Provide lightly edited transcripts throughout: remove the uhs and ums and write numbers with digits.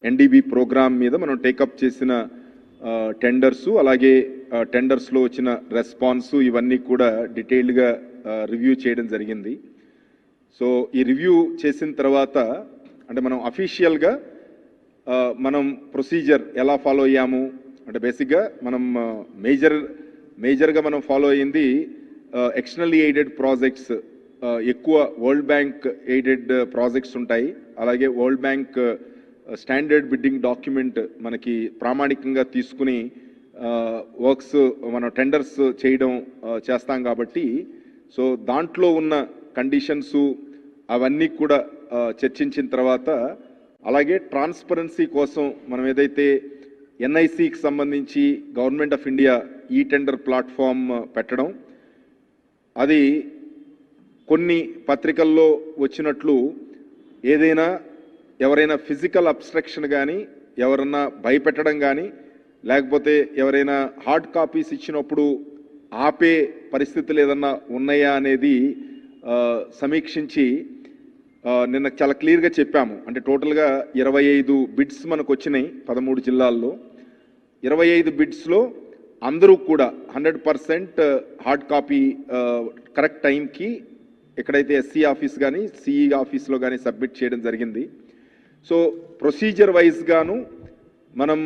NDB programme మీద మనం take up చేసిన టెండర్స్, అలాగే టెండర్స్లో వచ్చిన రెస్పాన్స్ ఇవన్నీ కూడా డీటెయిల్డ్గా రివ్యూ చేయడం జరిగింది. సో ఈ రివ్యూ చేసిన తర్వాత అంటే మనం అఫీషియల్గా మనం ప్రొసీజర్ ఎలా ఫాలో అయ్యాము అంటే బేసిక్గా మనం మేజర్గా మనం ఫాలో అయ్యింది ఎక్స్టర్నల్లీ ఎయిడెడ్ ప్రాజెక్ట్స్, ఎక్కువ వరల్డ్ బ్యాంక్ ఎయిడెడ్ ప్రాజెక్ట్స్ ఉంటాయి. అలాగే world bank standard bidding document మనకి ప్రామాణికంగా తీసుకుని వర్క్స్ మనం టెండర్స్ చేయడం చేస్తాం కాబట్టి సో దాంట్లో ఉన్న కండిషన్స్ అవన్నీ కూడా చర్చించిన తర్వాత అలాగే ట్రాన్స్పరెన్సీ కోసం మనం ఏదైతే ఎన్ఐసికి సంబంధించి గవర్నమెంట్ ఆఫ్ ఇండియా ఈ టెండర్ ప్లాట్ఫామ్ పెట్టడం, అది కొన్ని పత్రికల్లో వచ్చినట్లు ఏదైనా ఎవరైనా ఫిజికల్ అబ్స్ట్రక్షన్ కానీ ఎవరన్నా భయపెట్టడం కానీ లేకపోతే ఎవరైనా హార్డ్ కాపీస్ ఇచ్చినప్పుడు ఆపే పరిస్థితులు ఏదన్నా ఉన్నాయా అనేది సమీక్షించి నిన్న చాలా క్లియర్గా చెప్పాము. అంటే టోటల్గా 25 బిడ్స్ మనకు వచ్చినాయి 13 జిల్లాల్లో. 25 బిడ్స్లో అందరూ కూడా 100% హార్డ్ కాపీ కరెక్ట్ టైంకి ఎక్కడైతే ఎస్సీ ఆఫీస్ కానీ సిఈ ఆఫీస్లో కానీ సబ్మిట్ చేయడం జరిగింది. సో ప్రొసీజర్ వైజ్గాను మనం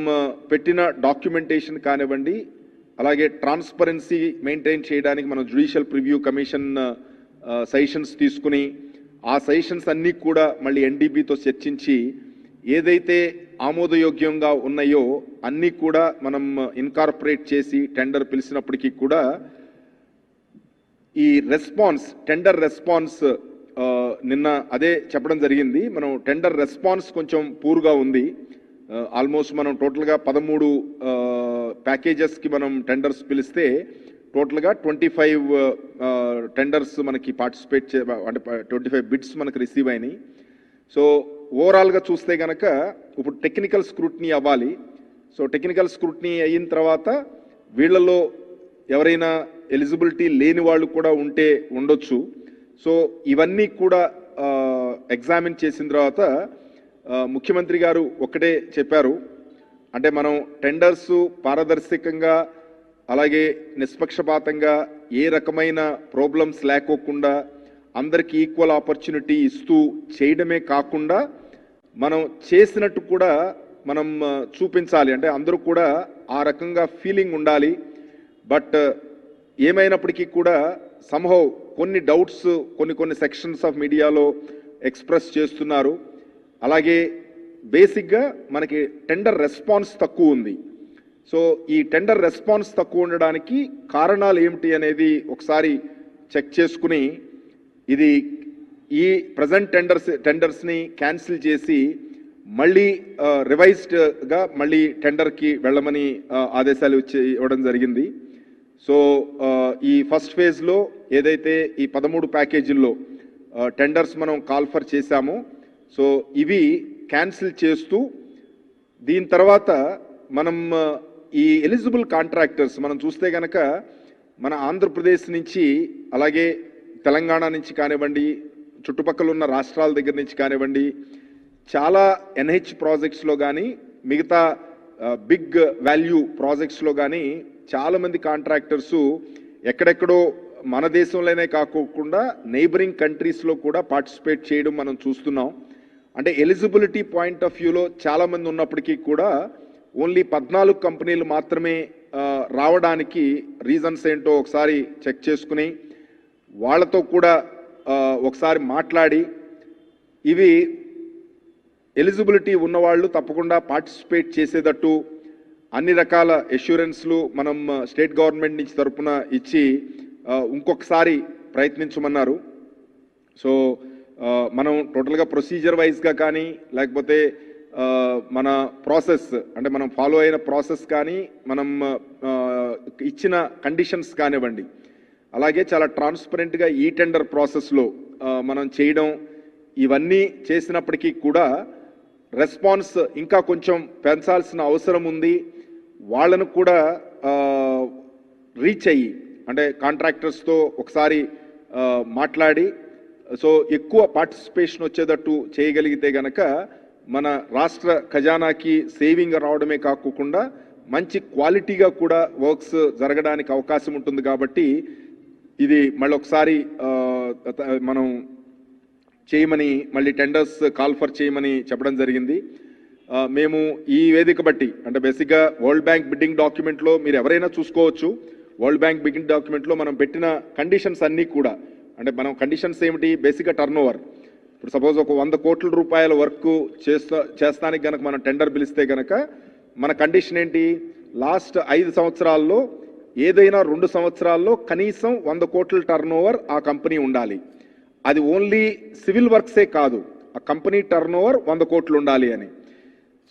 పెట్టిన డాక్యుమెంటేషన్ కానివ్వండి, అలాగే ట్రాన్స్పరెన్సీ మెయింటైన్ చేయడానికి మనం జ్యుడిషియల్ ప్రివ్యూ కమిషన్ సజెషన్స్ తీసుకుని ఆ సజెషన్స్ అన్నీ కూడా మళ్ళీ ఎన్డీబీతో చర్చించి ఏదైతే ఆమోదయోగ్యంగా ఉన్నాయో అన్నీ కూడా మనం ఇన్కార్పొరేట్ చేసి టెండర్ పిలిచినప్పటికీ కూడా ఈ రెస్పాన్స్ టెండర్ రెస్పాన్స్ నిన్న అదే చెప్పడం జరిగింది. మనం టెండర్ రెస్పాన్స్ కొంచెం పూర్గా ఉంది. ఆల్మోస్ట్ మనం టోటల్గా 13 ప్యాకేజెస్కి మనం టెండర్స్ పిలిస్తే టోటల్గా 25 టెండర్స్ మనకి పార్టిసిపేట్ అంటే 25 బిడ్స్ మనకు రిసీవ్ అయినాయి. సో ఓవరాల్గా చూస్తే కనుక ఇప్పుడు టెక్నికల్ స్క్రూటినీ అవ్వాలి. సో టెక్నికల్ స్క్రూటినీ అయిన తర్వాత వీళ్ళలో ఎవరైనా ఎలిజిబిలిటీ లేని వాళ్ళు కూడా ఉంటే ఉండొచ్చు. సో ఇవన్నీ కూడా ఎగ్జామిన్ చేసిన తర్వాత ముఖ్యమంత్రి గారు ఒకటే చెప్పారు, అంటే మనం టెండర్స్ పారదర్శకంగా అలాగే నిష్పక్షపాతంగా ఏ రకమైన ప్రాబ్లమ్స్ లేకోకుండా అందరికీ ఈక్వల్ ఆపర్చునిటీ ఇస్తూ చేయడమే కాకుండా మనం చేసినట్టు కూడా మనం చూపించాలి. అంటే అందరూ కూడా ఆ రకంగా ఫీలింగ్ ఉండాలి. బట్ ఏమైనప్పటికీ కూడా సంహౌ కొన్ని డౌట్స్ కొన్ని సెక్షన్స్ ఆఫ్ మీడియాలో ఎక్స్ప్రెస్ చేస్తున్నారు. అలాగే బేసిక్గా మనకి టెండర్ రెస్పాన్స్ తక్కువ ఉంది. సో ఈ టెండర్ రెస్పాన్స్ తక్కువ ఉండడానికి కారణాలు ఏమిటి అనేది ఒకసారి చెక్ చేసుకుని ఇది ఈ ప్రజెంట్ టెండర్స్ని క్యాన్సిల్ చేసి మళ్ళీ రివైజ్డ్గా మళ్ళీ టెండర్కి వెళ్ళమని ఆదేశాలు ఇవ్వడం జరిగింది. సో ఈ ఫస్ట్ ఫేజ్లో ఏదైతే ఈ 13 ప్యాకేజీల్లో టెండర్స్ మనం కాల్ఫర్ చేశామో సో ఇవి క్యాన్సిల్ చేస్తూ దీని తర్వాత మనం ఈ ఎలిజిబుల్ కాంట్రాక్టర్స్ మనం చూస్తే కనుక మన ఆంధ్రప్రదేశ్ నుంచి అలాగే తెలంగాణ నుంచి కానివ్వండి, చుట్టుపక్కల ఉన్న రాష్ట్రాల దగ్గర నుంచి కానివ్వండి, చాలా ఎన్హెచ్ ప్రాజెక్ట్స్లో కానీ మిగతా బిగ్ వాల్యూ ప్రాజెక్ట్స్లో కానీ చాలామంది కాంట్రాక్టర్సు ఎక్కడెక్కడో మన దేశంలోనే కాకోకుండా నైబరింగ్ కంట్రీస్లో కూడా పార్టిసిపేట్ చేయడం మనం చూస్తున్నాం. అంటే ఎలిజిబిలిటీ పాయింట్ ఆఫ్ వ్యూలో చాలామంది ఉన్నప్పటికీ కూడా ఓన్లీ 14 కంపెనీలు మాత్రమే రావడానికి రీజన్స్ ఏంటో ఒకసారి చెక్ చేసుకుని వాళ్ళతో కూడా ఒకసారి మాట్లాడి ఇవి ఎలిజిబిలిటీ ఉన్నవాళ్ళు తప్పకుండా పార్టిసిపేట్ చేసేటట్టు అన్ని రకాల అష్యూరెన్స్లు మనం స్టేట్ గవర్నమెంట్ నుంచి తరపున ఇచ్చి ఇంకొకసారి ప్రయత్నించమన్నారు. సో మనం టోటల్గా ప్రొసీజర్ వైజ్గా కానీ లేకపోతే మన ప్రాసెస్ అంటే మనం ఫాలో అయిన ప్రాసెస్ కానీ మనం ఇచ్చిన కండిషన్స్ కానివ్వండి, అలాగే చాలా ట్రాన్స్పరెంట్గా ఈ టెండర్ ప్రాసెస్లో మనం చేయడం ఇవన్నీ చేసినప్పటికీ కూడా రెస్పాన్స్ ఇంకా కొంచెం పెంచాల్సిన అవసరం ఉంది. వాళ్ళను కూడా రీచ్ అయ్యి అంటే కాంట్రాక్టర్స్తో ఒకసారి మాట్లాడి సో ఎక్కువ పార్టిసిపేషన్ వచ్చేటట్టు చేయగలిగితే గనక మన రాష్ట్ర ఖజానాకి సేవింగ్ రావడమే కాకుండా మంచి క్వాలిటీగా కూడా వర్క్స్ జరగడానికి అవకాశం ఉంటుంది కాబట్టి ఇది మళ్ళీ ఒకసారి మనం చేయమని మళ్ళీ టెండర్స్ కాల్ ఫర్ చేయమని చెప్పడం జరిగింది. మేము ఈ వేదిక బట్టి అంటే బేసిక్గా వరల్డ్ బ్యాంక్ బిడ్డింగ్ డాక్యుమెంట్లో మీరు ఎవరైనా చూసుకోవచ్చు. వరల్డ్ బ్యాంక్ బిడ్డింగ్ డాక్యుమెంట్లో మనం పెట్టిన కండిషన్స్ అన్నీ కూడా అంటే మనం కండిషన్స్ ఏమిటి, బేసిక్గా టర్న్ ఓవర్. ఇప్పుడు సపోజ్ ఒక 100 కోట్ల రూపాయల వర్క్ చేస్తానికి కనుక మనం టెండర్ పిలిస్తే కనుక మన కండిషన్ ఏంటి, లాస్ట్ 5 సంవత్సరాల్లో ఏదైనా 2 సంవత్సరాల్లో కనీసం 100 కోట్ల టర్న్ ఓవర్ ఆ కంపెనీ ఉండాలి. అది ఓన్లీ సివిల్ వర్క్సే కాదు, ఆ కంపెనీ టర్న్ ఓవర్ 100 కోట్లు ఉండాలి అని.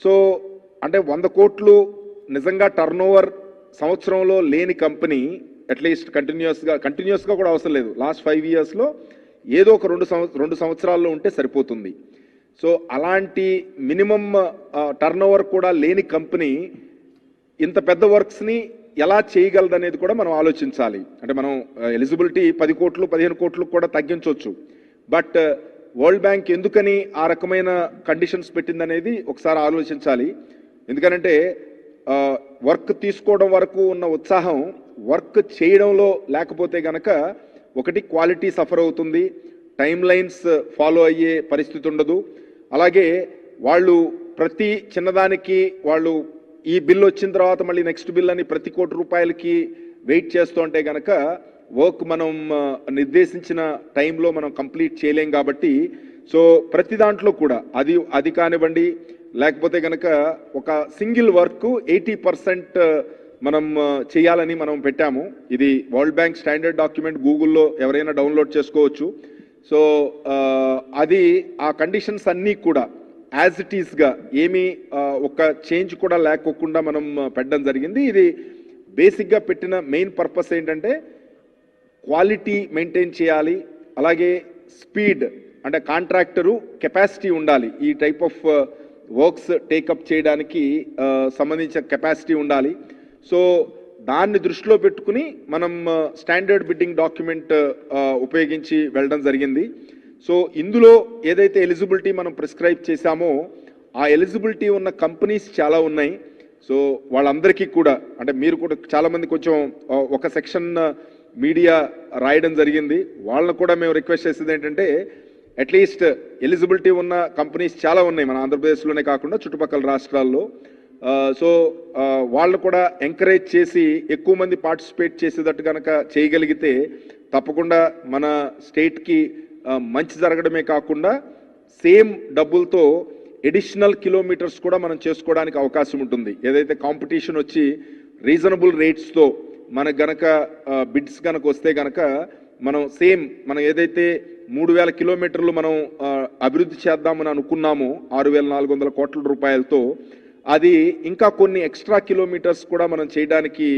సో అంటే 100 కోట్లు నిజంగా టర్న్ ఓవర్ సంవత్సరంలో లేని కంపెనీ అట్లీస్ట్ కంటిన్యూస్గా కూడా అవసరం లేదు, లాస్ట్ 5 ఇయర్స్లో ఏదో ఒక 2 సంవత్సరాల్లో ఉంటే సరిపోతుంది. సో అలాంటి మినిమం టర్న్ ఓవర్ కూడా లేని కంపెనీ ఇంత పెద్ద వర్క్స్ని ఎలా చేయగలదనేది కూడా మనం ఆలోచించాలి. అంటే మనం ఎలిజిబిలిటీ 10 కోట్లు 15 కోట్లు కూడా తగ్గించవచ్చు, బట్ వరల్డ్ బ్యాంక్ ఎందుకని ఆ రకమైన కండిషన్స్ పెట్టిందనేది ఒకసారి ఆలోచించాలి. ఎందుకనంటే వర్క్ తీసుకోవడం వరకు ఉన్న ఉత్సాహం వర్క్ చేయడంలో లేకపోతే గనక ఒకటి క్వాలిటీ సఫర్ అవుతుంది, టైమ్ లైన్స్ ఫాలో అయ్యే పరిస్థితి ఉండదు. అలాగే వాళ్ళు ప్రతి చిన్నదానికి వాళ్ళు ఈ బిల్ వచ్చిన తర్వాత మళ్ళీ నెక్స్ట్ బిల్ అని ప్రతి కోటి రూపాయలకి వెయిట్ చేస్తూ ఉంటే గనక వర్క్ మనం నిర్దేశించిన టైంలో మనం కంప్లీట్ చేయలేం కాబట్టి సో ప్రతి దాంట్లో కూడా అది కానివ్వండి, లేకపోతే కనుక ఒక సింగిల్ వర్క్ 80% మనం చేయాలని మనం పెట్టాము. ఇది వరల్డ్ బ్యాంక్ స్టాండర్డ్ డాక్యుమెంట్, గూగుల్లో ఎవరైనా డౌన్లోడ్ చేసుకోవచ్చు. సో అది ఆ కండిషన్స్ అన్నీ కూడా యాజ్ ఇట్ ఈస్గా ఏమీ ఒక చేంజ్ కూడా లేకోకుండా మనం పెట్టడం జరిగింది. ఇది బేసిక్గా పెట్టిన మెయిన్ పర్పస్ ఏంటంటే క్వాలిటీ మెయింటైన్ చేయాలి, అలాగే స్పీడ్ అంటే కాంట్రాక్టరు కెపాసిటీ ఉండాలి, ఈ టైప్ ఆఫ్ వర్క్స్ టేకప్ చేయడానికి సంబంధించిన కెపాసిటీ ఉండాలి. సో దాన్ని దృష్టిలో పెట్టుకుని మనం స్టాండర్డ్ బిడ్డింగ్ డాక్యుమెంట్ ఉపయోగించి వెళ్ళడం జరిగింది. సో ఇందులో ఏదైతే ఎలిజిబిలిటీ మనం ప్రిస్క్రైబ్ చేశామో ఆ ఎలిజిబిలిటీ ఉన్న కంపెనీస్ చాలా ఉన్నాయి. సో వాళ్ళందరికీ కూడా అంటే మీరు కూడా చాలామంది కొంచెం ఒక సెక్షన్ మీడియా రాయడం జరిగింది, వాళ్ళని కూడా మేము రిక్వెస్ట్ చేసేది ఏంటంటే అట్లీస్ట్ ఎలిజిబిలిటీ ఉన్న కంపెనీస్ చాలా ఉన్నాయి మన ఆంధ్రప్రదేశ్లోనే కాకుండా చుట్టుపక్కల రాష్ట్రాల్లో. సో వాళ్ళు కూడా ఎంకరేజ్ చేసి ఎక్కువ మంది పార్టిసిపేట్ చేసేటట్టు కనుక చేయగలిగితే తప్పకుండా మన స్టేట్కి మంచి జరగడమే కాకుండా సేమ్ డబ్బులతో ఎడిషనల్ కిలోమీటర్స్ కూడా మనం చేసుకోవడానికి అవకాశం ఉంటుంది. ఏదైతే కాంపిటీషన్ వచ్చి రీజనబుల్ రేట్స్తో మనకు గనక బిడ్స్ కనుక వస్తే గనక మనం ఏదైతే 3000 కిలోమీటర్లు మనం అభివృద్ధి చేద్దామని అనుకున్నామో 6400 కోట్ల రూపాయలతో, అది ఇంకా కొన్ని ఎక్స్ట్రా కిలోమీటర్స్ కూడా మనం చేయడానికి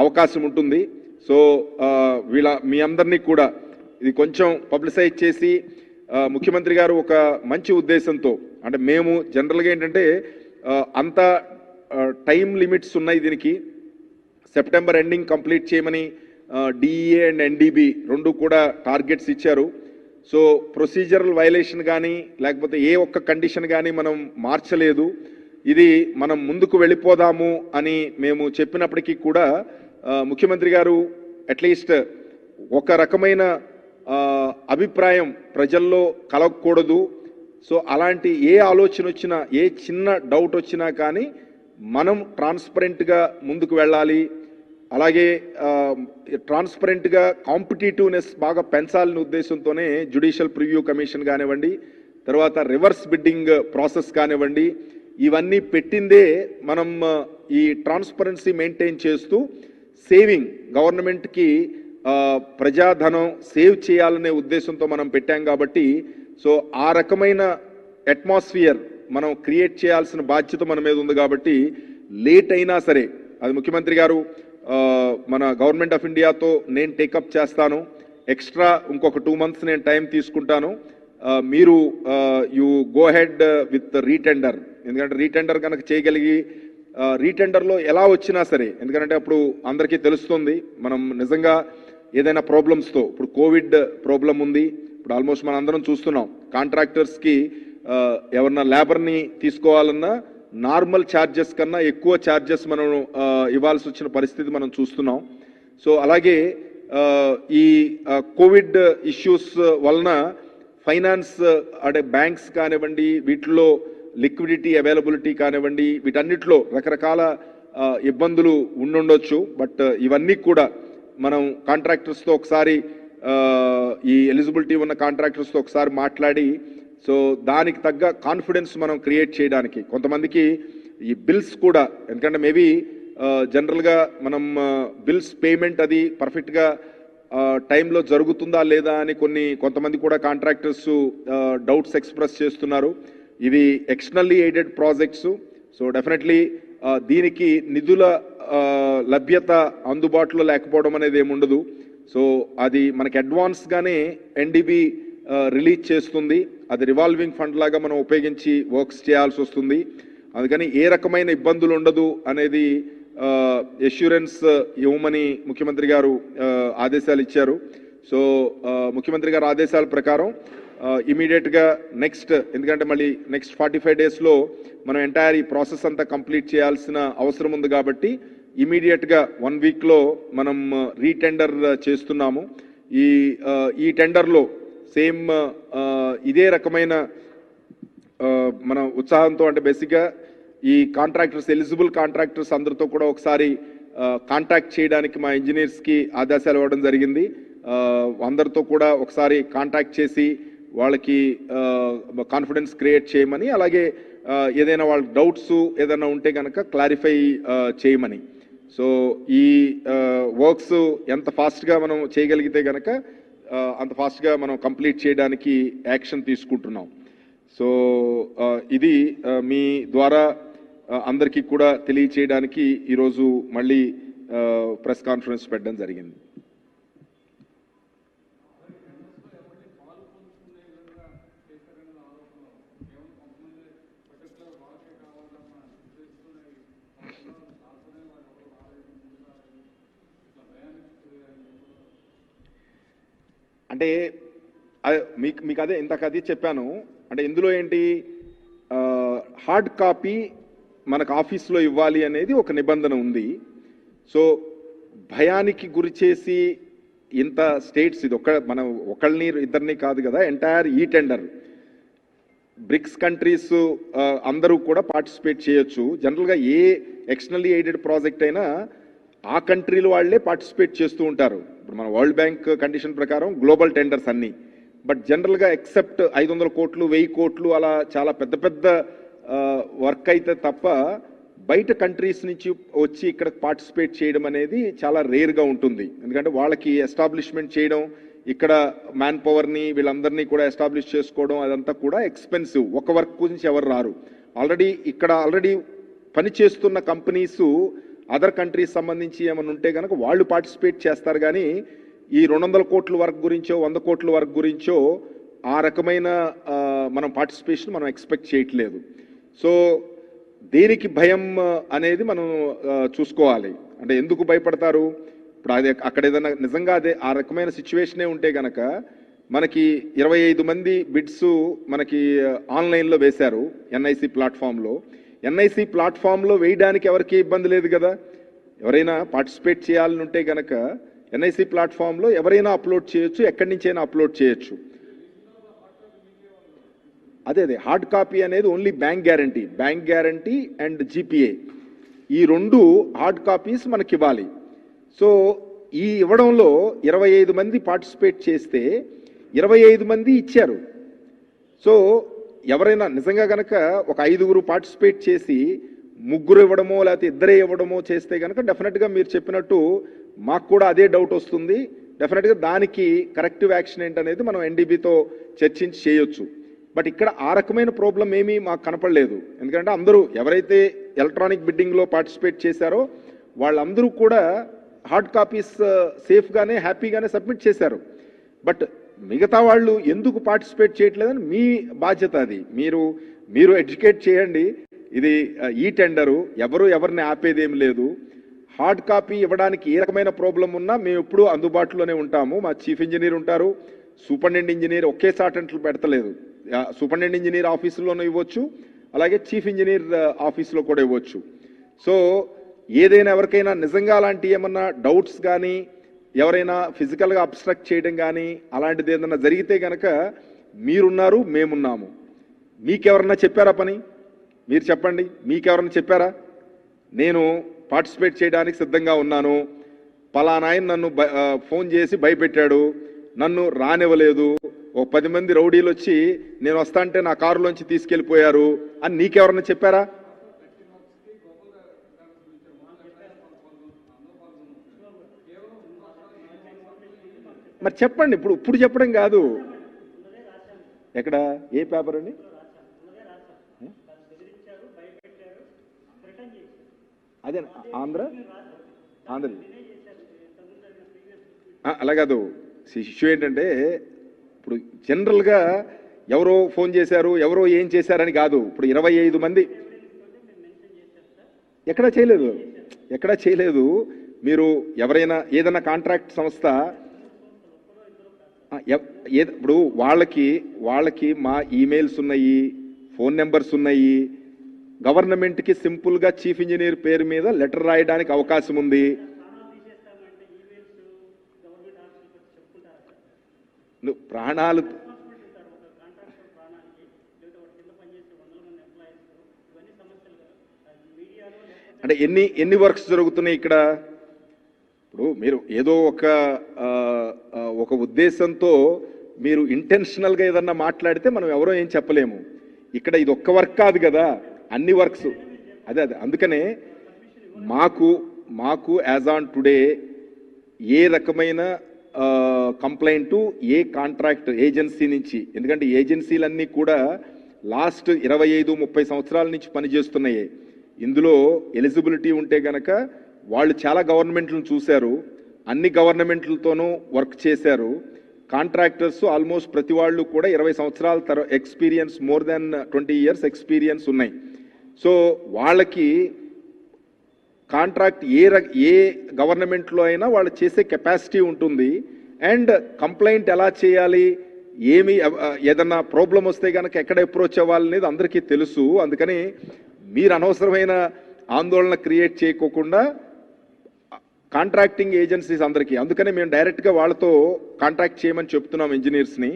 అవకాశం ఉంటుంది. సో మీ అందరినీ కూడా ఇది కొంచెం పబ్లిసైజ్ చేసి ముఖ్యమంత్రి గారు ఒక మంచి ఉద్దేశంతో అంటే మేము జనరల్గా ఏంటంటే అంత టైం లిమిట్స్ ఉన్నాయి దీనికి, సెప్టెంబర్ ఎండింగ్ కంప్లీట్ చేయమని డిఈఏ అండ్ ఎన్డీబీ రెండు కూడా టార్గెట్స్ ఇచ్చారు. సో ప్రొసీజరల్ వైలేషన్ కానీ లేకపోతే ఏ ఒక్క కండిషన్ కానీ మనం మార్చలేదు. ఇది మనం ముందుకు వెళ్ళిపోదాము అని మేము చెప్పినప్పటికీ కూడా ముఖ్యమంత్రి గారు అట్లీస్ట్ ఒక రకమైన అభిప్రాయం ప్రజల్లో కలగకూడదు. సో అలాంటి ఏ ఆలోచన వచ్చినా ఏ చిన్న డౌట్ వచ్చినా కానీ మనం ట్రాన్స్పరెంట్గా ముందుకు వెళ్ళాలి, అలాగే ట్రాన్స్పరెంట్గా కాంపిటేటివ్నెస్ బాగా పెంచాలనే ఉద్దేశంతోనే జ్యుడిషియల్ ప్రివ్యూ కమిషన్ కానివ్వండి, తర్వాత రివర్స్ బిడ్డింగ్ ప్రాసెస్ కానివ్వండి, ఇవన్నీ పెట్టిందే మనం ఈ ట్రాన్స్పరెన్సీ మెయింటైన్ చేస్తూ సేవింగ్ గవర్నమెంట్కి ప్రజాధనం సేవ్ చేయాలనే ఉద్దేశంతో మనం పెట్టాం కాబట్టి సో ఆ రకమైన అట్మాస్ఫియర్ మనం క్రియేట్ చేయాల్సిన బాధ్యత మన మీద ఉంది. కాబట్టి లేట్ అయినా సరే అది ముఖ్యమంత్రి గారు మన గవర్నమెంట్ ఆఫ్ ఇండియాతో నేను టేకప్ చేస్తాను, ఎక్స్ట్రా ఇంకొక 2 months నేను టైం తీసుకుంటాను, మీరు you go head with re-tender. ఎందుకంటే రీటెండర్ కనుక చేయగలిగి రీటెండర్లో ఎలా వచ్చినా సరే, ఎందుకంటే అప్పుడు అందరికీ తెలుస్తుంది మనం నిజంగా ఏదైనా ప్రాబ్లమ్స్తో, ఇప్పుడు కోవిడ్ ప్రాబ్లం ఉంది, ఇప్పుడు ఆల్మోస్ట్ మనం అందరం చూస్తున్నాం కాంట్రాక్టర్స్కి ఎవరన్నా లేబర్ని తీసుకోవాలన్నా నార్మల్ ఛార్జెస్ కన్నా ఎక్కువ ఛార్జెస్ మనం ఇవ్వాల్సి వచ్చిన పరిస్థితి మనం చూస్తున్నాం. సో అలాగే ఈ కోవిడ్ ఇష్యూస్ వలన ఫైనాన్స్ అంటే బ్యాంక్స్ కానివ్వండి, వీటిల్లో లిక్విడిటీ అవైలబిలిటీ కానివ్వండి, వీటన్నిటిలో రకరకాల ఇబ్బందులు ఉండుండొచ్చు. బట్ ఇవన్నీ కూడా మనం కాంట్రాక్టర్స్తో ఒకసారి ఈ ఎలిజిబిలిటీ ఉన్న కాంట్రాక్టర్స్తో ఒకసారి మాట్లాడి, సో దానికి తగ్గ కాన్ఫిడెన్స్ మనం క్రియేట్ చేయడానికి కొంతమందికి ఈ బిల్స్ కూడా, ఎందుకంటే మేబీ జనరల్గా మనం బిల్స్ పేమెంట్ అది పర్ఫెక్ట్గా టైంలో జరుగుతుందా లేదా అని కొంతమంది కూడా కాంట్రాక్టర్స్ డౌట్స్ ఎక్స్ప్రెస్ చేస్తున్నారు. ఇవి externally aided projects. So definitely దీనికి నిధుల లభ్యత అందుబాటులో లేకపోవడం అనేది ఏముండదు. సో అది మనకి అడ్వాన్స్గానే ఎన్డీబీ రిలీజ్ చేస్తుంది. అది రివాల్వింగ్ ఫండ్ లాగా మనం ఉపయోగించి వర్క్స్ చేయాల్సి వస్తుంది. అందుకని ఏ రకమైన ఇబ్బందులు ఉండదు అనేది ఎష్యూరెన్స్ ఇవ్వమని ముఖ్యమంత్రి గారు ఆదేశాలు ఇచ్చారు. సో ముఖ్యమంత్రి గారు ఆదేశాల ప్రకారం ఇమీడియట్గా ఎందుకంటే మళ్ళీ నెక్స్ట్ 45 డేస్లో మనం ఎంటైర్ ఈ ప్రాసెస్ అంతా కంప్లీట్ చేయాల్సిన అవసరం ఉంది కాబట్టి ఇమీడియట్గా 1 వీక్లో మనం రీటెండర్ చేస్తున్నాము. ఈ టెండర్లో సేమ్ ఇదే రకమైన మన ఉత్సాహంతో, అంటే బేసిక్గా ఈ కాంట్రాక్టర్స్ ఎలిజిబుల్ కాంట్రాక్టర్స్ అందరితో కూడా ఒకసారి కాంటాక్ట్ చేయడానికి మా ఇంజనీర్స్కి ఆదేశాలు ఇవ్వడం జరిగింది. అందరితో కూడా ఒకసారి కాంటాక్ట్ చేసి వాళ్ళకి కాన్ఫిడెన్స్ క్రియేట్ చేయమని, అలాగే ఏదైనా వాళ్ళ డౌట్స్ ఏదైనా ఉంటే కనుక క్లారిఫై చేయమని. సో ఈ వర్క్స్ ఎంత ఫాస్ట్గా మనం చేయగలిగితే కనుక అంత ఫాస్ట్గా మనం కంప్లీట్ చేయడానికి యాక్షన్ తీసుకుంటున్నాం. సో ఇది మీ ద్వారా అందరికీ కూడా తెలియచేయడానికి ఈరోజు మళ్ళీ ప్రెస్ కాన్ఫరెన్స్ పెట్టడం జరిగింది. అంటే మీకు అదే ఇంతకు అది చెప్పాను. అంటే ఇందులో ఏంటి, హార్డ్ కాపీ మనకు ఆఫీస్లో ఇవ్వాలి అనేది ఒక నిబంధన ఉంది. సో భయానికి గురి చేసి ఇంత స్టేట్స్, ఇది మనం ఒకళ్ళని ఇద్దరిని కాదు కదా, ఎంటైర్ ఈ టెండర్ బ్రిక్స్ కంట్రీస్ అందరూ కూడా పార్టిసిపేట్ చేయొచ్చు. జనరల్గా ఏ ఎక్స్టర్నల్లీ ఎయిడెడ్ ప్రాజెక్ట్ అయినా ఆ కంట్రీలు వాళ్ళే పార్టిసిపేట్ చేస్తూ ఉంటారు. ఇప్పుడు మన వరల్డ్ బ్యాంక్ కండిషన్ ప్రకారం గ్లోబల్ టెండర్స్ అన్నీ. బట్ జనరల్గా ఎక్సెప్ట్ 500 కోట్లు 1000 కోట్లు అలా చాలా పెద్ద పెద్ద వర్క్ అయితే తప్ప బయట కంట్రీస్ నుంచి వచ్చి ఇక్కడ పార్టిసిపేట్ చేయడం అనేది చాలా రేర్గా ఉంటుంది. ఎందుకంటే వాళ్ళకి ఎస్టాబ్లిష్మెంట్ చేయడం, ఇక్కడ మ్యాన్ పవర్ని వీళ్ళందరినీ కూడా ఎస్టాబ్లిష్ చేసుకోవడం అదంతా కూడా ఎక్స్పెన్సివ్. ఒక వర్క్ గురించి ఎవరు రారు. ఆల్రెడీ పనిచేస్తున్న కంపెనీసు అదర్ కంట్రీస్ సంబంధించి ఏమైనా ఉంటే కనుక వాళ్ళు పార్టిసిపేట్ చేస్తారు. కానీ ఈ 200 కోట్ల వర్క్ గురించో 100 కోట్ల వర్క్ గురించో ఆ రకమైన మనం పార్టిసిపేషన్ మనం ఎక్స్పెక్ట్ చేయట్లేదు. సో దేనికి భయం అనేది మనం చూసుకోవాలి. అంటే ఎందుకు భయపడతారు? ఇప్పుడు అది అక్కడ ఏదైనా నిజంగా అదే ఆ రకమైన సిచ్యువేషనే ఉంటే కనుక మనకి 25 మంది బిడ్స్ మనకి ఆన్లైన్లో వేశారు ఎన్ఐసి ప్లాట్ఫామ్లో. ఎన్ఐసి ప్లాట్ఫామ్లో వేయడానికి ఎవరికి ఇబ్బంది లేదు కదా. ఎవరైనా పార్టిసిపేట్ చేయాలని ఉంటే కనుక ఎన్ఐసి ప్లాట్ఫామ్లో ఎవరైనా అప్లోడ్ చేయొచ్చు, ఎక్కడి నుంచైనా అప్లోడ్ చేయొచ్చు. అదే హార్డ్ కాపీ అనేది only bank guarantee and GPA, ఈ 2 హార్డ్ కాపీస్ మనకి ఇవ్వాలి. సో ఈ ఇవ్వడంలో 25 మంది పార్టిసిపేట్ చేస్తే 25 మంది ఇచ్చారు. సో ఎవరైనా నిజంగా కనుక ఒక 5గురు పార్టిసిపేట్ చేసి 3 ఇవ్వడమో లేకపోతే 2 ఇవ్వడమో చేస్తే కనుక డెఫినెట్గా మీరు చెప్పినట్టు మాకు కూడా అదే డౌట్ వస్తుంది. డెఫినెట్గా దానికి కరెక్టివ్ యాక్షన్ ఏంటనేది మనం ఎన్డీబీతో చర్చించి చేయొచ్చు. బట్ ఇక్కడ ఆ రకమైన ప్రాబ్లం ఏమీ మాకు కనపడలేదు. ఎందుకంటే అందరూ ఎవరైతే ఎలక్ట్రానిక్ బిడ్డింగ్లో పార్టిసిపేట్ చేశారో వాళ్ళందరూ కూడా హార్డ్ కాపీస్ సేఫ్గానే హ్యాపీగానే సబ్మిట్ చేశారు. బట్ మిగతా వాళ్ళు ఎందుకు పార్టిసిపేట్ చేయట్లేదని మీ బాధ్యత. అది మీరు ఎడ్యుకేట్ చేయండి. ఇది ఈ టెండరు, ఎవరిని ఆపేదేం లేదు. హార్డ్ కాపీ ఇవ్వడానికి ఏ రకమైన ప్రాబ్లం ఉన్నా మేము ఎప్పుడూ అందుబాటులోనే ఉంటాము. మా చీఫ్ ఇంజనీర్ ఉంటారు, సూపరింటెండెంట్ ఇంజనీర్ ఒకే చాటంట్లు పెడతలేదు. సూపరింటెండెంట్ ఇంజనీర్ ఆఫీసులోనూ ఇవ్వచ్చు, అలాగే చీఫ్ ఇంజనీర్ ఆఫీసులో కూడా ఇవ్వచ్చు. సో ఏదైనా ఎవరికైనా నిజంగా అలాంటి ఏమన్నా డౌట్స్ కానీ, ఎవరైనా ఫిజికల్గా అబ్స్ట్రక్ట్ చేయడం కానీ అలాంటిది ఏదైనా జరిగితే కనుక మీరున్నారు, మేమున్నాము. మీకెవరన్నా చెప్పారా పని? మీరు చెప్పండి, మీకెవరన్నా చెప్పారా? నేను పార్టిసిపేట్ చేయడానికి సిద్ధంగా ఉన్నాను, పలానా ఆయన నన్ను ఫోన్ చేసి భయపెట్టాడు, నన్ను రానివ్వలేదు, ఓ 10 మంది రౌడీలు వచ్చి నేను వస్తా అంటే నా కారులోంచి తీసుకెళ్ళిపోయారు అని నీకెవరన్నా చెప్పారా? మరి చెప్పండి, ఇప్పుడు చెప్పడం కాదు. ఎక్కడ, ఏ పేపర్ అండి? అదే ఆంధ్ర అలాగదు. ఇష్యూ ఏంటంటే ఇప్పుడు జనరల్గా ఎవరో ఫోన్ చేశారు, ఎవరో ఏం చేశారని కాదు. ఇప్పుడు 25 మంది ఎక్కడా చేయలేదు. మీరు ఎవరైనా ఏదైనా కాంట్రాక్ట్ సంస్థ ఇప్పుడు వాళ్ళకి మా ఈమెయిల్స్ ఉన్నాయి, ఫోన్ నెంబర్స్ ఉన్నాయి. గవర్నమెంట్కి సింపుల్గా చీఫ్ ఇంజనీర్ పేరు మీద లెటర్ రాయడానికి అవకాశం ఉంది. ప్రాణాలు అంటే ఎన్ని వర్క్స్ జరుగుతున్నాయి ఇక్కడ? ఇప్పుడు మీరు ఏదో ఒక ఉద్దేశంతో మీరు ఇంటెన్షనల్గా ఏదన్నా మాట్లాడితే మనం ఎవరో ఏం చెప్పలేము. ఇక్కడ ఇది ఒక్క వర్క్ కాదు కదా, అన్ని వర్క్స్. అదే అందుకనే మాకు యాజ్ ఆన్ టుడే ఏ రకమైన కంప్లైంటు ఏ కాంట్రాక్ట్ ఏజెన్సీ నుంచి, ఎందుకంటే ఏజెన్సీలన్నీ కూడా లాస్ట్ 25-30 సంవత్సరాల నుంచి పనిచేస్తున్నాయి. ఇందులో ఎలిజిబిలిటీ ఉంటే గనక వాళ్ళు చాలా గవర్నమెంట్లను చూశారు, అన్ని గవర్నమెంట్లతోనూ వర్క్ చేశారు. కాంట్రాక్టర్స్ ఆల్మోస్ట్ ప్రతి వాళ్ళు కూడా 20 సంవత్సరాల experience, more than 20 years experience ఉన్నాయి. సో వాళ్ళకి కాంట్రాక్ట్ ఏ గవర్నమెంట్లో అయినా వాళ్ళు చేసే కెపాసిటీ ఉంటుంది. అండ్ కంప్లైంట్ ఎలా చేయాలి, ఏదన్నా ప్రాబ్లం వస్తే కనుక ఎక్కడ అప్రోచ్ అవ్వాలనేది అందరికీ తెలుసు. అందుకని మీరు అనవసరమైన ఆందోళన క్రియేట్ చేయకోకుండా కాంట్రాక్టింగ్ ఏజెన్సీస్ అందరికీ, అందుకనే మేము డైరెక్ట్గా వాళ్ళతో కాంట్రాక్ట్ చేయమని చెప్తున్నాం ఇంజనీర్స్ని.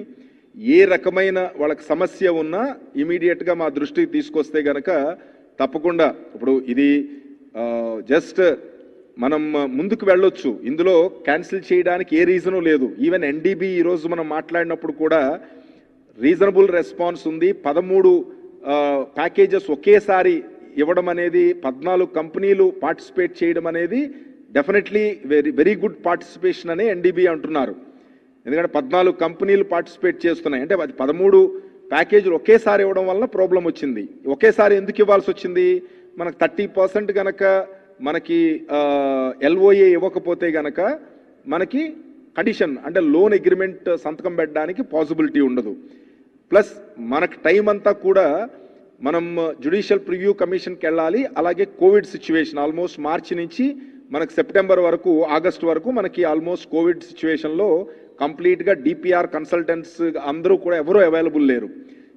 ఏ రకమైన వాళ్ళకి సమస్య ఉన్నా ఇమీడియట్గా మా దృష్టికి తీసుకొస్తే గనక తప్పకుండా, ఇప్పుడు ఇది జస్ట్ మనం ముందుకు వెళ్ళొచ్చు, ఇందులో క్యాన్సిల్ చేయడానికి ఏ రీజను లేదు. ఈవెన్ ఎన్డీబీ ఈరోజు మనం మాట్లాడినప్పుడు కూడా రీజనబుల్ రెస్పాన్స్ ఉంది. 13 ప్యాకేజెస్ ఒకేసారి ఇవ్వడం అనేది, 14 కంపెనీలు పార్టిసిపేట్ చేయడం అనేది డెఫినెట్లీ వెరీ గుడ్ పార్టిసిపేషన్ అనే ఎన్డీబీ అంటున్నారు. ఎందుకంటే 14 కంపెనీలు పార్టిసిపేట్ చేస్తున్నాయి అంటే అది 13 ప్యాకేజీలు ఒకేసారి ఇవ్వడం వల్ల ప్రాబ్లం వచ్చింది. ఒకేసారి ఎందుకు ఇవ్వాల్సి వచ్చింది? మనకు 30% కనుక మనకి ఎల్ఓఏ ఇవ్వకపోతే గనక మనకి కండిషన్ అంటే లోన్ అగ్రిమెంట్ సంతకం పెట్టడానికి పాసిబిలిటీ ఉండదు. ప్లస్ మనకు టైం అంతా కూడా మనం జ్యుడిషియల్ ప్రివ్యూ కమిషన్కి వెళ్ళాలి. అలాగే కోవిడ్ సిచ్యువేషన్ ఆల్మోస్ట్ మార్చి నుంచి మనకు సెప్టెంబర్ వరకు, ఆగస్ట్ వరకు మనకి ఆల్మోస్ట్ కోవిడ్ సిచ్యువేషన్లో కంప్లీట్గా డిపిఆర్ కన్సల్టెంట్స్ అందరూ కూడా ఎవరూ అవైలబుల్ లేరు.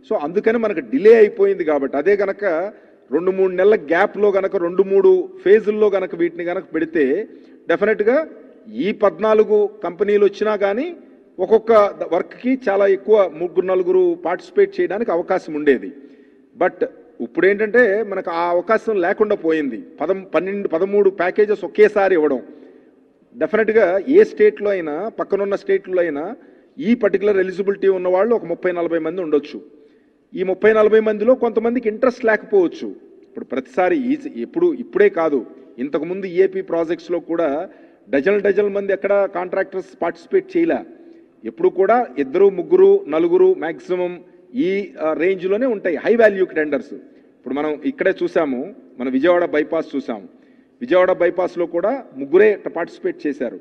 సో అందుకని మనకు డిలే అయిపోయింది. కాబట్టి అదే కనుక 2-3 నెలల గ్యాప్లో కనుక 2-3 ఫేజుల్లో కనుక వీటిని కనుక పెడితే డెఫినెట్గా ఈ 14 కంపెనీలు వచ్చినా కానీ ఒక్కొక్క వర్క్కి చాలా ఎక్కువ 3-4 పార్టిసిపేట్ చేయడానికి అవకాశం ఉండేది. బట్ ఇప్పుడు ఏంటంటే మనకు ఆ అవకాశం లేకుండా పోయింది. 12-13 ప్యాకేజెస్ ఒకేసారి ఇవ్వడం డెఫినెట్గా ఏ స్టేట్లో అయినా, పక్కనున్న స్టేట్లో అయినా ఈ పర్టికులర్ ఎలిజిబిలిటీ ఉన్న వాళ్ళు ఒక 30-40 మంది ఉండొచ్చు. ఈ 30-40 మందిలో కొంతమందికి ఇంట్రెస్ట్ లేకపోవచ్చు. ఇప్పుడు ప్రతిసారి ఇప్పుడే కాదు, ఇంతకుముందు ఈఏపీ ప్రాజెక్ట్స్లో కూడా డజన్ మంది ఎక్కడ కాంట్రాక్టర్స్ పార్టిసిపేట్ చేయలే. ఎప్పుడు కూడా 2-3-4 మ్యాక్సిమం ఈ రేంజ్లోనే ఉంటాయి హై వాల్యూ టెండర్స్. ఇప్పుడు మనం ఇక్కడే చూసాము, మన విజయవాడ బైపాస్ చూసాము. విజయవాడ బైపాస్లో కూడా 3 పార్టిసిపేట్ చేశారు.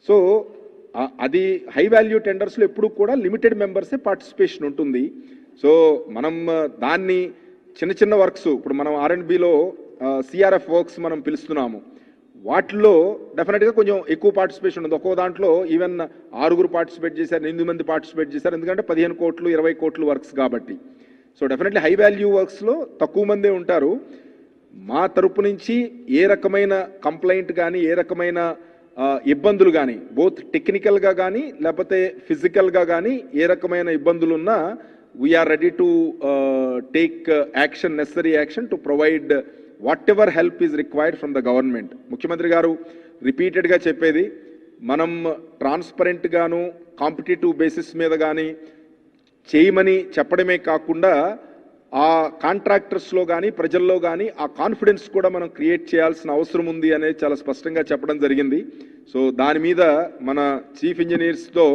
సో అది హై వాల్యూ టెండర్స్లో ఎప్పుడు కూడా లిమిటెడ్ మెంబర్సే పార్టిసిపేషన్ ఉంటుంది. సో మనం దాన్ని చిన్న వర్క్స్, ఇప్పుడు మనం R&Bలో సిఆర్ఎఫ్ వర్క్స్ మనం పిలుస్తున్నాము. వాటిలో డెఫినెట్గా కొంచెం ఎక్కువ పార్టిసిపేషన్ ఉంది. ఒక్కో దాంట్లో ఈవెన్ 6 పార్టిసిపేట్ చేశారు, 8 మంది పార్టిసిపేట్ చేశారు, ఎందుకంటే 15 కోట్లు 20 కోట్లు వర్క్స్ కాబట్టి. సో డెఫినెట్లీ హై వాల్యూ వర్క్స్లో తక్కువ మందే ఉంటారు. మా తరపు నుంచి ఏ రకమైన కంప్లైంట్ కానీ ఏ రకమైన ఇబ్బందులు కానీ బోత్ టెక్నికల్గా కానీ లేకపోతే ఫిజికల్గా కానీ ఏ రకమైన ఇబ్బందులు ఉన్నా we are ready to take action, necessary action to provide whatever help is required from the government. ముఖ్యమంత్రి గారు రిపీటెడ్గా చెప్పేది మనం ట్రాన్స్పరెంట్గాను కాంపిటేటివ్ బేసిస్ మీద కానీ చేయమని చెప్పడమే కాకుండా ఆ కాంట్రాక్టర్స్లో కానీ ప్రజల్లో కానీ ఆ కాన్ఫిడెన్స్ కూడా మనం క్రియేట్ చేయాల్సిన అవసరం ఉంది అనేది చాలా స్పష్టంగా చెప్పడం జరిగింది. సో దాని మీద మన చీఫ్ ఇంజనీర్స్తో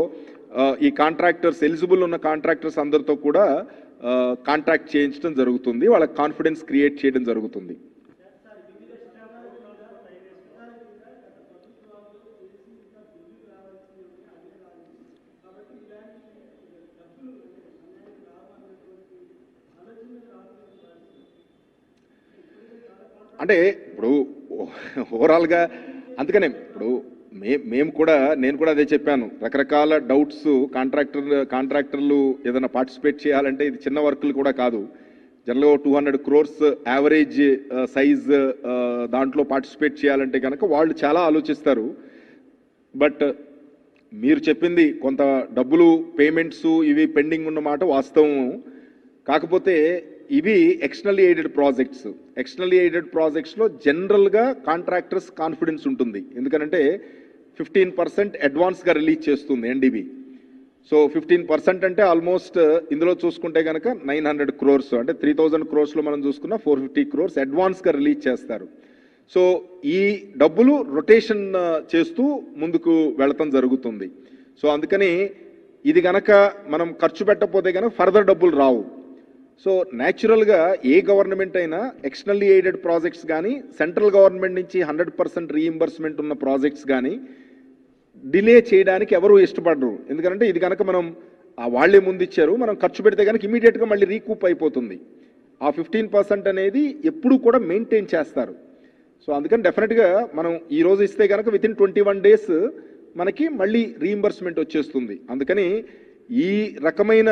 ఈ కాంట్రాక్టర్స్ ఎలిజిబుల్ ఉన్న కాంట్రాక్టర్స్ అందరితో కూడా కాంట్రాక్ట్ చేయించడం జరుగుతుంది, వాళ్ళకి కాన్ఫిడెన్స్ క్రియేట్ చేయడం జరుగుతుంది. అంటే ఇప్పుడు ఓవరాల్గా అందుకనే ఇప్పుడు మేము కూడా నేను కూడా అదే చెప్పాను, రకరకాల డౌట్స్ కాంట్రాక్టర్లు ఏదైనా పార్టిసిపేట్ చేయాలంటే ఇది చిన్న వర్కులు కూడా కాదు. జనరల్గా 200 crores యావరేజ్ సైజ్ దాంట్లో పార్టిసిపేట్ చేయాలంటే కనుక వాళ్ళు చాలా ఆలోచిస్తారు. బట్ మీరు చెప్పింది కొంత డబ్బులు పేమెంట్స్ ఇవి పెండింగ్ ఉన్నమాట వాస్తవం. కాకపోతే ఇవి externally aided projects. Externally aided ప్రాజెక్ట్స్లో జనరల్గా కాంట్రాక్టర్స్ కాన్ఫిడెన్స్ ఉంటుంది, ఎందుకంటే 15% అడ్వాన్స్గా రిలీజ్ చేస్తుంది ఎన్డీబీ. సో 15% అంటే ఆల్మోస్ట్ ఇందులో చూసుకుంటే కనుక 900 crores, అంటే 3000 crores మనం చూసుకున్న 450 crores అడ్వాన్స్గా రిలీజ్ చేస్తారు. సో ఈ డబ్బులు రొటేషన్ చేస్తూ ముందుకు వెళతం జరుగుతుంది. సో అందుకని ఇది కనుక మనం ఖర్చు పెట్టకపోతే కనుక ఫర్దర్ డబ్బులు రావు. సో న్యాచురల్గా ఏ గవర్నమెంట్ అయినా ఎక్స్టర్నల్లీ ఎయిడెడ్ ప్రాజెక్ట్స్ కానీ సెంట్రల్ గవర్నమెంట్ నుంచి 100% రీఇంబర్స్మెంట్ ఉన్న ప్రాజెక్ట్స్ కానీ డిలే చేయడానికి ఎవరు ఇష్టపడరు. ఎందుకంటే ఇది కనుక మనం వాళ్ళే ముందు ఇచ్చారు, మనం ఖర్చు పెడితే కనుక ఇమీడియట్గా మళ్ళీ రీకూప్ అయిపోతుంది. ఆ 15% అనేది ఎప్పుడూ కూడా మెయింటైన్ చేస్తారు. సో అందుకని డెఫినెట్గా మనం ఈరోజు ఇస్తే కనుక విత్ ఇన్ 21 days మనకి మళ్ళీ రీఇంబర్స్మెంట్ వచ్చేస్తుంది. అందుకని ఈ రకమైన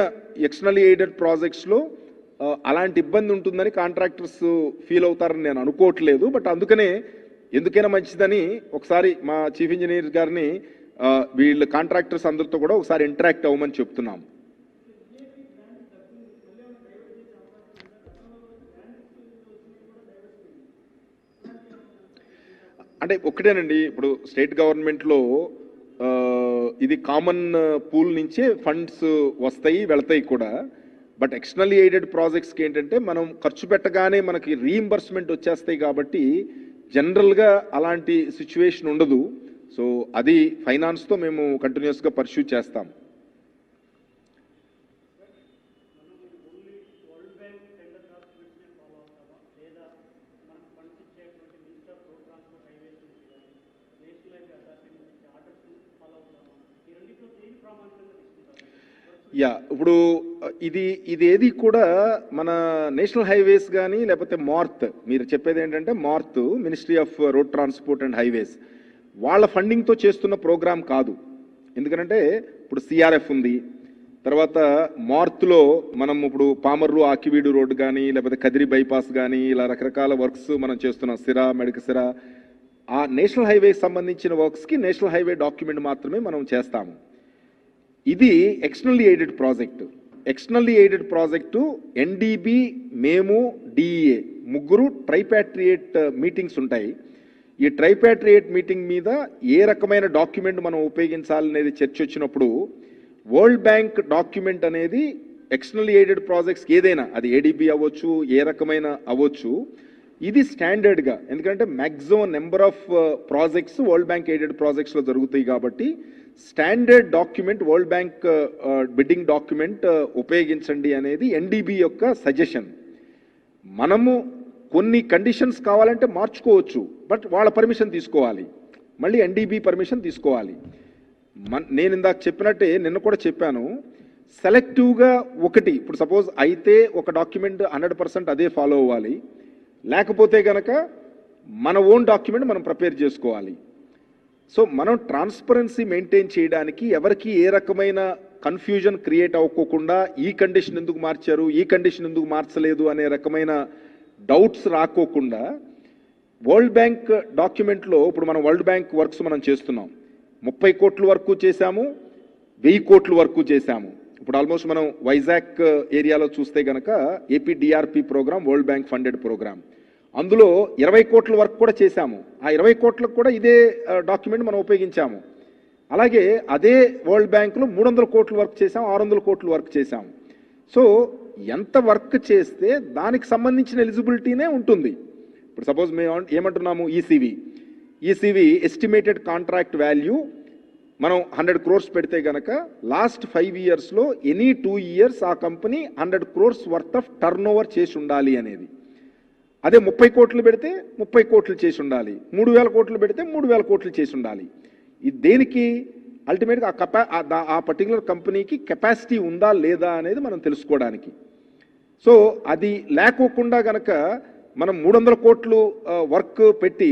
ఎక్స్టర్నల్లీ ఎయిడెడ్ ప్రాజెక్ట్స్లో అలాంటి ఇబ్బంది ఉంటుందని కాంట్రాక్టర్స్ ఫీల్ అవుతారని నేను అనుకోవట్లేదు. బట్ అందుకనే ఎందుకైనా మంచిదని ఒకసారి మా చీఫ్ ఇంజనీర్ గారిని వీళ్ళు కాంట్రాక్టర్స్ అందరితో కూడా ఒకసారి ఇంటరాక్ట్ అవ్వమని చెప్తున్నాం. అంటే ఒకటేనండి, ఇప్పుడు స్టేట్ గవర్నమెంట్లో ఇది కామన్ పూల్ నుంచే ఫండ్స్ వస్తాయి వెళ్తాయి కూడా. బట్ ఎక్స్టర్నల్లీ ఎయిడెడ్ ప్రాజెక్ట్స్కి ఏంటంటే మనం ఖర్చు పెట్టగానే మనకి రీఇంబర్స్మెంట్ వచ్చేస్తాయి కాబట్టి జనరల్గా అలాంటి సిచ్యువేషన్ ఉండదు. సో అది ఫైనాన్స్తో మేము కంటిన్యూస్గా పర్స్యూ చేస్తాం. యా, ఇప్పుడు ఇదేది కూడా మన నేషనల్ హైవేస్ కానీ లేకపోతే మార్త్, మీరు చెప్పేది ఏంటంటే MoRTH ministry of road transport and highways వాళ్ళ ఫండింగ్తో చేస్తున్న ప్రోగ్రామ్ కాదు. ఎందుకంటే ఇప్పుడు సిఆర్ఎఫ్ ఉంది, తర్వాత మార్త్లో మనం ఇప్పుడు పామర్రు ఆకివీడు రోడ్డు కానీ లేకపోతే కదిరి బైపాస్ కానీ ఇలా రకరకాల వర్క్స్ మనం చేస్తున్నాం, సిరా మెడకసిరా. ఆ నేషనల్ హైవేకి సంబంధించిన వర్క్స్కి నేషనల్ హైవే డాక్యుమెంట్ మాత్రమే మనం చేస్తాము. ఇది externally aided project. Externally aided project NDB, మేము, డిఈఏ ముగ్గురు ట్రైపాట్రియేట్ మీటింగ్స్ ఉంటాయి. ఈ ట్రైపాట్రియేట్ మీటింగ్ మీద ఏ రకమైన డాక్యుమెంట్ మనం ఉపయోగించాలనేది చర్చ వచ్చినప్పుడు వరల్డ్ బ్యాంక్ డాక్యుమెంట్ అనేది ఎక్స్టర్నల్లీ ఎయిడెడ్ ప్రాజెక్ట్స్కి ఏదైనా అది ఏడీబీ అవ్వచ్చు, ఏ రకమైన అవ్వచ్చు, ఇది స్టాండర్డ్గా, ఎందుకంటే maximum number of projects World Bank aided ప్రాజెక్ట్స్లో జరుగుతాయి కాబట్టి standard document World Bank bidding document ఉపయోగించండి అనేది ఎన్డీబీ యొక్క సజెషన్. మనము కొన్ని కండిషన్స్ కావాలంటే మార్చుకోవచ్చు, బట్ వాళ్ళ పర్మిషన్ తీసుకోవాలి, మళ్ళీ ఎన్డీబీ పర్మిషన్ తీసుకోవాలి. నేను ఇందాక చెప్పినట్టే నిన్న కూడా చెప్పాను, సెలెక్టివ్గా ఒకటి ఇప్పుడు సపోజ్ అయితే ఒక డాక్యుమెంట్ 100% అదే ఫాలో అవ్వాలి, లేకపోతే కనుక మన ఓన్ డాక్యుమెంట్ మనం ప్రిపేర్ చేసుకోవాలి. సో మనం ట్రాన్స్పరెన్సీ మెయింటైన్ చేయడానికి ఎవరికి ఏ రకమైన కన్ఫ్యూజన్ క్రియేట్ అవ్వకోకుండా ఈ కండిషన్ ఎందుకు మార్చారు, ఈ కండిషన్ ఎందుకు మార్చలేదు అనే రకమైన డౌట్స్ రాకోకుండా వరల్డ్ బ్యాంక్ డాక్యుమెంట్లో ఇప్పుడు మనం వరల్డ్ బ్యాంక్ వర్క్స్ మనం చేస్తున్నాం. 30 కోట్ల వరకు చేశాము, 1000 కోట్ల వరకు చేశాము. ఇప్పుడు ఆల్మోస్ట్ మనం వైజాగ్ ఏరియాలో చూస్తే గనక APDRP programme World Bank funded programme, అందులో 20 కోట్ల వరకు కూడా చేశాము. ఆ 20 కోట్లకు కూడా ఇదే డాక్యుమెంట్ మనం ఉపయోగించాము. అలాగే అదే వరల్డ్ బ్యాంకులో 300 కోట్ల వర్క్ చేసాం, 600 కోట్ల వర్క్ చేశాం. సో ఎంత వర్క్ చేస్తే దానికి సంబంధించిన ఎలిజిబిలిటీనే ఉంటుంది. ఇప్పుడు సపోజ్ మేము ఏమంటున్నాము, ఈసీవీ ఎస్టిమేటెడ్ కాంట్రాక్ట్ వాల్యూ మనం 100 crores పెడితే గనక లాస్ట్ 5 yearsలో ఎనీ 2 years ఆ company 100 crores worth of turn over చేసి ఉండాలి అనేది. అదే 30 కోట్లు పెడితే 30 కోట్లు చేసి ఉండాలి, 3000 కోట్లు పెడితే 3000 కోట్లు చేసి ఉండాలి. ఇది దేనికి అల్టిమేట్గా ఆ పర్టికులర్ కంపెనీకి కెపాసిటీ ఉందా లేదా అనేది మనం తెలుసుకోవడానికి. సో అది లేకోకుండా గనక మనం 300 కోట్లు వర్క్ పెట్టి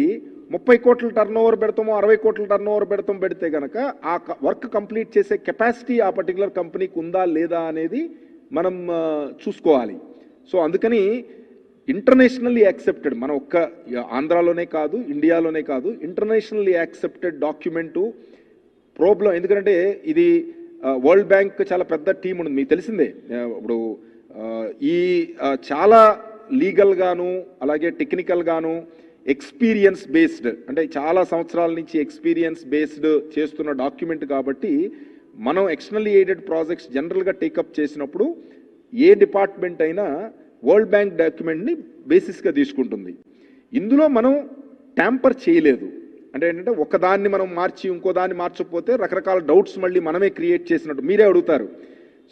30 కోట్ల టర్న్ ఓవర్ పెడతామో 60 కోట్ల టర్న్ ఓవర్ పెడితే గనక ఆ వర్క్ కంప్లీట్ చేసే కెపాసిటీ ఆ పర్టికులర్ కంపెనీకి ఉందా లేదా అనేది మనం చూసుకోవాలి. సో అందుకని ఇంటర్నేషనల్లీ యాక్సెప్టెడ్, మన ఒక్క ఆంధ్రాలోనే కాదు, ఇండియాలోనే కాదు, ఇంటర్నేషనల్లీ యాక్సెప్టెడ్ డాక్యుమెంటు ప్రాబ్లం. ఎందుకంటే ఇది వరల్డ్ బ్యాంక్ చాలా పెద్ద టీం ఉంది, మీకు తెలిసిందే. ఇప్పుడు ఈ చాలా లీగల్గాను అలాగే టెక్నికల్గాను ఎక్స్పీరియన్స్ బేస్డ్, అంటే చాలా సంవత్సరాల నుంచి ఎక్స్పీరియన్స్ బేస్డ్ చేస్తున్న డాక్యుమెంట్ కాబట్టి మనం ఎక్స్టర్నల్లీ ఎయిడెడ్ ప్రాజెక్ట్స్ జనరల్గా టేకప్ చేసినప్పుడు ఏ డిపార్ట్మెంట్ అయినా వరల్డ్ బ్యాంక్ డాక్యుమెంట్ని బేసిస్గా తీసుకుంటుంది. ఇందులో మనం ట్యాంపర్ చేయలేదు. అంటే ఏంటంటే ఒకదాన్ని మనం మార్చి ఇంకో దాన్ని మార్చకపోతే రకరకాల డౌట్స్ మళ్ళీ మనమే క్రియేట్ చేసినట్టు. మీరే అడుగుతారు,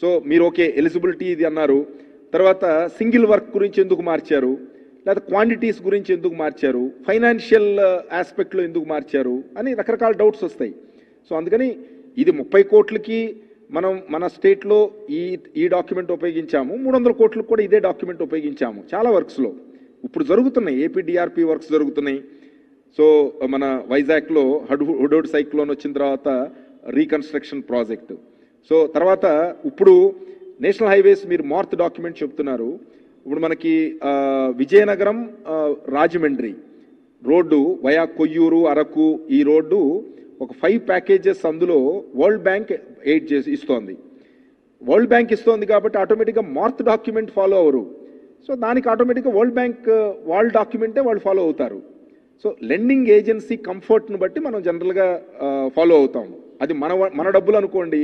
సో మీరు ఓకే ఎలిజిబిలిటీ ఇది అన్నారు, తర్వాత సింగిల్ వర్క్ గురించి ఎందుకు మార్చారు, లేదా క్వాంటిటీస్ గురించి ఎందుకు మార్చారు, ఫైనాన్షియల్ ఆస్పెక్ట్లో ఎందుకు మార్చారు అని రకరకాల డౌట్స్ వస్తాయి. సో అందుకని ఇది 30 కోట్లకి మనం మన స్టేట్లో ఈ డాక్యుమెంట్ ఉపయోగించాము, 300 కోట్లకు కూడా ఇదే డాక్యుమెంట్ ఉపయోగించాము చాలా వర్క్స్లో. ఇప్పుడు జరుగుతున్నాయి ఏపీడిఆర్పి వర్క్స్ జరుగుతున్నాయి. సో మన వైజాగ్లో హుడూడ్ సైక్లోన్ వచ్చిన తర్వాత రీకన్స్ట్రక్షన్ ప్రాజెక్టు. సో తర్వాత ఇప్పుడు నేషనల్ హైవేస్ మీరు మార్త్ డాక్యుమెంట్ చెప్తున్నారు. ఇప్పుడు మనకి విజయనగరం రాజమండ్రి రోడ్డు వయా కొయ్యూరు అరకు ఈ రోడ్డు ఒక 5 ప్యాకేజెస్ అందులో వరల్డ్ బ్యాంక్ ఎయిడ్ చేసి ఇస్తోంది. వరల్డ్ బ్యాంక్ ఇస్తోంది కాబట్టి ఆటోమేటిక్గా మార్త్ డాక్యుమెంట్ ఫాలో అవ్వరు. సో దానికి ఆటోమేటిక్గా వరల్డ్ బ్యాంక్ వాళ్ళ డాక్యుమెంటే వాళ్ళు ఫాలో అవుతారు. సో లెండింగ్ ఏజెన్సీ కంఫర్ట్ను బట్టి మనం జనరల్గా ఫాలో అవుతాం. అది మన డబ్బులు అనుకోండి,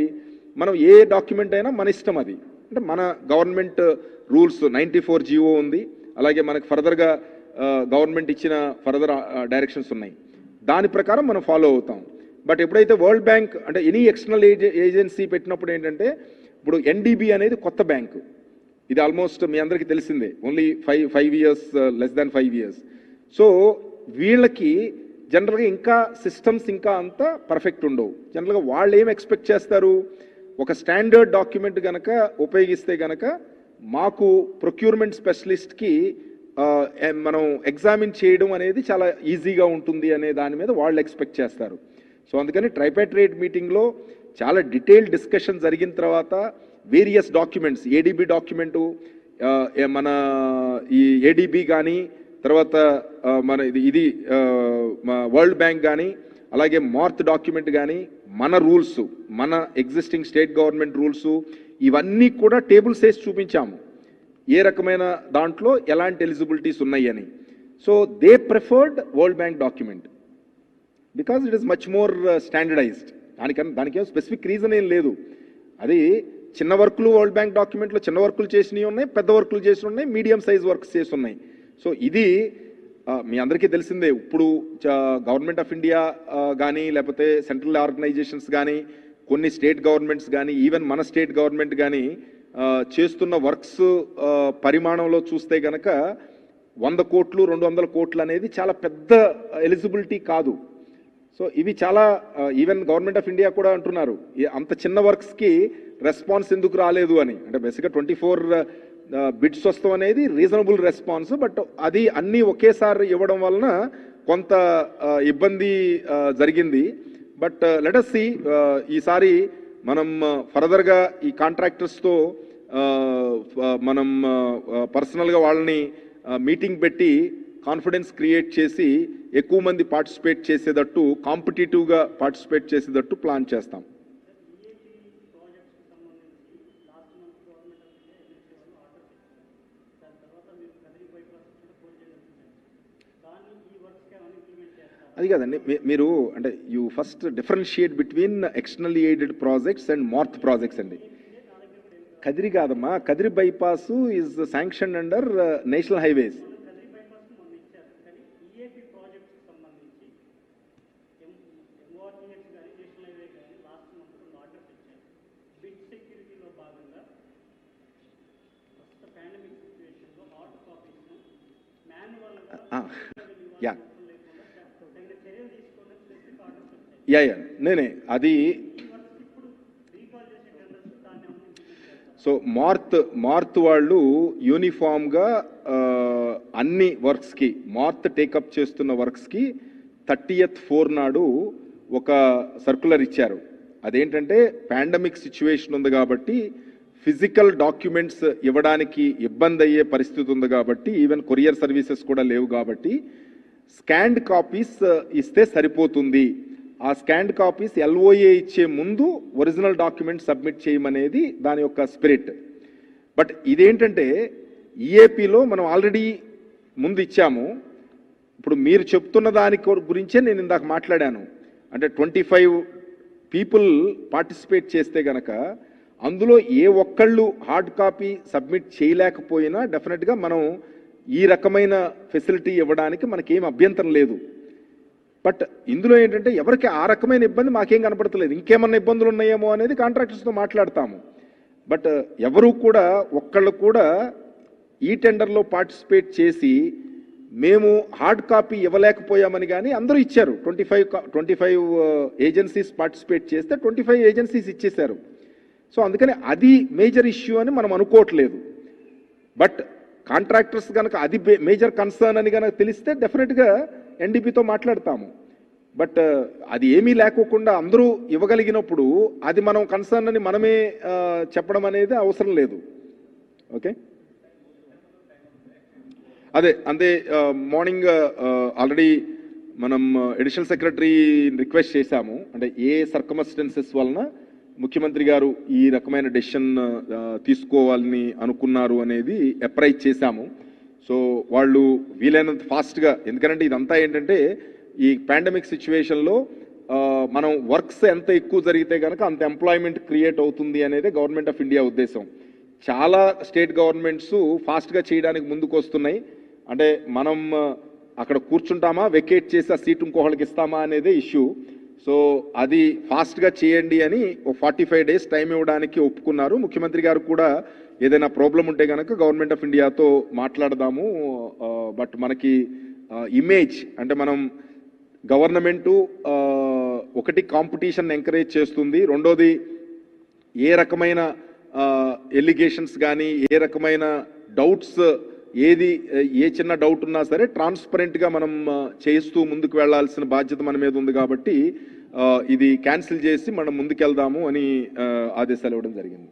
మనం ఏ డాక్యుమెంట్ అయినా మన ఇష్టం. అది అంటే మన గవర్నమెంట్ రూల్స్ 94 జీవో ఉంది, అలాగే మనకు ఫర్దర్గా గవర్నమెంట్ ఇచ్చిన ఫర్దర్ డైరెక్షన్స్ ఉన్నాయి, దాని ప్రకారం మనం ఫాలో అవుతాం. బట్ ఎప్పుడైతే వరల్డ్ బ్యాంక్ అంటే ఎనీ ఎక్స్టర్నల్ ఏజెన్సీ పెట్టినప్పుడు ఏంటంటే, ఇప్పుడు ఎన్డీబీ అనేది కొత్త బ్యాంకు, ఇది ఆల్మోస్ట్ మీ అందరికీ తెలిసిందే, only 5 years, less than 5 years. So వీళ్ళకి జనరల్గా ఇంకా సిస్టమ్స్ ఇంకా అంత పర్ఫెక్ట్ ఉండవు. జనరల్గా వాళ్ళు ఏం ఎక్స్పెక్ట్ చేస్తారు, ఒక స్టాండర్డ్ డాక్యుమెంట్ కనుక ఉపయోగిస్తే కనుక మాకు ప్రొక్యూర్మెంట్ స్పెషలిస్ట్కి మనం ఎగ్జామిన్ చేయడం అనేది చాలా ఈజీగా ఉంటుంది అనే దాని మీద వాళ్ళు ఎక్స్పెక్ట్ చేస్తారు. సో అందుకని ట్రైపాట్రేట్ మీటింగ్లో చాలా డీటెయిల్డ్ డిస్కషన్ జరిగిన తర్వాత వేరియస్ డాక్యుమెంట్స్, ఏడీబీ డాక్యుమెంటు, మన ఈ ఏడీబీ కానీ, తర్వాత మన ఇది వరల్డ్ బ్యాంక్ కానీ, అలాగే మార్త్ డాక్యుమెంట్ కానీ, మన రూల్స్, మన ఎగ్జిస్టింగ్ స్టేట్ గవర్నమెంట్ రూల్స్, ఇవన్నీ కూడా టేబుల్స్ వేసి చూపించాము ఏ రకమైన దాంట్లో ఎలాంటి ఎలిజిబిలిటీస్ ఉన్నాయి అని. So they preferred World Bank document because it is much more standardised. దానికేం స్పెసిఫిక్ రీజన్ ఏం లేదు. అది చిన్న వర్కులు వరల్డ్ బ్యాంక్ డాక్యుమెంట్లో చిన్న వర్కులు చేసినవి ఉన్నాయి, పెద్ద వర్కులు చేసి ఉన్నాయి, మీడియం సైజ్ వర్క్స్ చేసి ఉన్నాయి. సో ఇది మీ అందరికీ తెలిసిందే. ఇప్పుడు గవర్నమెంట్ ఆఫ్ ఇండియా కానీ, లేకపోతే సెంట్రల్ ఆర్గనైజేషన్స్ కానీ, కొన్ని స్టేట్ గవర్నమెంట్స్ కానీ, ఈవెన్ మన స్టేట్ గవర్నమెంట్ కానీ చేస్తున్న వర్క్స్ పరిమాణంలో చూస్తే కనుక 100 కోట్లు 200 కోట్లు అనేది చాలా పెద్ద ఎలిజిబిలిటీ కాదు. సో ఇవి చాలా ఈవెన్ గవర్నమెంట్ ఆఫ్ ఇండియా కూడా అంటున్నారు అంత చిన్న వర్క్స్కి రెస్పాన్స్ ఎందుకు రాలేదు అని. అంటే బేసిక్గా 24 బిడ్స్ వస్తాం అనేది రీజనబుల్ రెస్పాన్స్. బట్ అది అన్నీ ఒకేసారి ఇవ్వడం వలన కొంత ఇబ్బంది జరిగింది. బట్ లెట్ అస్ సీ ఈసారి మనం ఫర్దర్గా ఈ కాంట్రాక్టర్స్తో మనం పర్సనల్గా వాళ్ళని మీటింగ్ పెట్టి కాన్ఫిడెన్స్ క్రియేట్ చేసి ఎక్కువ మంది పార్టిసిపేట్ చేసేటట్టు, కాంపిటేటివ్గా పార్టిసిపేట్ చేసేటట్టు ప్లాన్ చేస్తాం. అది కాదండి, మీరు అంటే you first differentiate between externally aided projects and MoRTH projects అండి. కదిరి కాదమ్మా, Kadiri bypass is sanction under national highways. Yeah yeah yeah నేనే అది. సో మార్త్ వాళ్ళు యూనిఫామ్గా అన్ని వర్క్స్కి, మార్త్ టేకప్ చేస్తున్న వర్క్స్కి 30th 4 నాడు ఒక సర్కులర్ ఇచ్చారు. అదేంటంటే పాండమిక్ సిచ్యువేషన్ ఉంది కాబట్టి ఫిజికల్ డాక్యుమెంట్స్ ఇవ్వడానికి ఇబ్బంది అయ్యే పరిస్థితి ఉంది కాబట్టి, ఈవెన్ కొరియర్ సర్వీసెస్ కూడా లేవు కాబట్టి స్కాన్డ్ కాపీస్ ఇస్తే సరిపోతుంది. ఆ స్కాన్డ్ కాపీస్ LOA ఇచ్చే ముందు ఒరిజినల్ డాక్యుమెంట్ సబ్మిట్ చేయమనేది దాని యొక్క స్పిరిట్. బట్ ఇదేంటంటే EAPలో మనం ఆల్రెడీ ముందు ఇచ్చాము. ఇప్పుడు మీరు చెప్తున్న దాని గురించే నేను ఇందాక మాట్లాడాను. అంటే 25 పీపుల్ పార్టిసిపేట్ చేస్తే గనక అందులో ఏ ఒక్కళ్ళు హార్డ్ కాపీ సబ్మిట్ చేయలేకపోయినా డెఫినెట్గా మనం ఈ రకమైన ఫెసిలిటీ ఇవ్వడానికి మనకేం అభ్యంతరం లేదు. బట్ ఇందులో ఏంటంటే ఎవరికి ఆ రకమైన ఇబ్బంది మాకేం కనపడతలేదు. ఇంకేమన్నా ఇబ్బందులు ఉన్నాయేమో అనేది కాంట్రాక్టర్స్తో మాట్లాడతాము. బట్ ఎవరు కూడా ఒక్కళ్ళు కూడా ఈ టెండర్లో పార్టిసిపేట్ చేసి మేము హార్డ్ కాపీ ఇవ్వలేకపోయామని కానీ అందరూ ఇచ్చారు. 25 ఏజెన్సీస్ పార్టిసిపేట్ చేస్తే 25 ఏజెన్సీస్ ఇచ్చేశారు. సో అందుకని అది మేజర్ ఇష్యూ అని మనం అనుకోవట్లేదు. బట్ కాంట్రాక్టర్స్ కనుక అది మేజర్ కన్సర్న్ అని కనుక తెలిస్తే డెఫినెట్గా NDPతో మాట్లాడతాము. బట్ అది ఏమీ లేకోకుండా అందరూ ఇవ్వగలిగినప్పుడు అది మనం కన్సర్న్ అని మనమే చెప్పడం అనేది అవసరం లేదు. ఓకే, అదే అంతే. మార్నింగ్ ఆల్రెడీ మనం అడిషనల్ సెక్రటరీ రిక్వెస్ట్ చేశాము. అంటే ఏ సర్కమస్టెన్సెస్ వలన ముఖ్యమంత్రి గారు ఈ రకమైన డెసిషన్ తీసుకోవాలని అనుకున్నారు అనేది అప్రైజ్ చేశాము. సో వాళ్ళు వీలైనంత ఫాస్ట్గా, ఎందుకంటే ఇదంతా ఏంటంటే ఈ పాండమిక్ సిచ్యువేషన్లో మనం వర్క్స్ ఎంత ఎక్కువ జరిగితే కనుక అంత ఎంప్లాయ్మెంట్ క్రియేట్ అవుతుంది అనేది గవర్నమెంట్ ఆఫ్ ఇండియా ఉద్దేశం. చాలా స్టేట్ గవర్నమెంట్స్ ఫాస్ట్గా చేయడానికి ముందుకు వస్తున్నాయి. అంటే మనం అక్కడ కూర్చుంటామా, వెకేట్ చేసి ఆ సీట్ ఇంకొకళ్ళకి ఇస్తామా అనేదే ఇష్యూ. సో అది ఫాస్ట్గా చేయండి అని 45 days టైం ఇవ్వడానికి ఒప్పుకున్నారు. ముఖ్యమంత్రి గారు కూడా ఏదైనా ప్రాబ్లం ఉంటే కనుక గవర్నమెంట్ ఆఫ్ ఇండియాతో మాట్లాడదాము. బట్ మనకి ఇమేజ్ అంటే మనం గవర్నమెంటు ఒకటి కాంపిటీషన్ ఎంకరేజ్ చేస్తుంది, రెండోది ఏ రకమైన ఎలిగేషన్స్ కానీ ఏ రకమైన డౌట్స్ ఏ చిన్న డౌట్ ఉన్నా సరే ట్రాన్స్పరెంట్గా మనం చేస్తూ ముందుకు వెళ్లాల్సిన బాధ్యత మన మీద ఉంది. కాబట్టి ఇది క్యాన్సిల్ చేసి మనం ముందుకెళ్దాము అని ఆదేశాలు ఇవ్వడం జరిగింది.